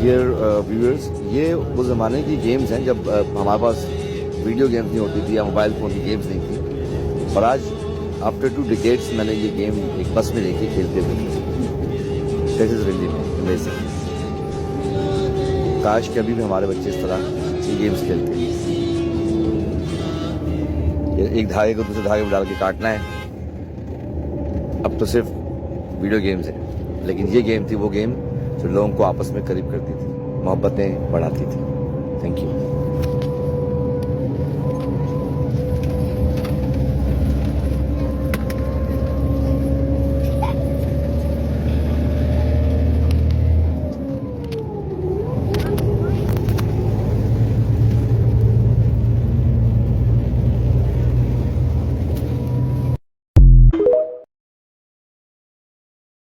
Dear viewers, ये वो ज़माने की गेम्स हैं जब हमारे पास वीडियो गेम्स नहीं होती थी या मोबाइल फ़ोन की गेम्स नहीं थी, और आज आफ्टर 2 डिकेड्स मैंने ये गेम एक बस में देखी खेलते हुए। This is really amazing. काश कि अभी भी हमारे बच्चे इस तरह ये गेम्स खेलते हैं। एक धागे को दूसरे धागे में डाल के काटना है, अब तो सिर्फ वीडियो गेम्स है, लेकिन ये गेम थी वो गेम जो लोगों को आपस में करीब करती थी, मोहब्बतें बढ़ाती थी। Thank you.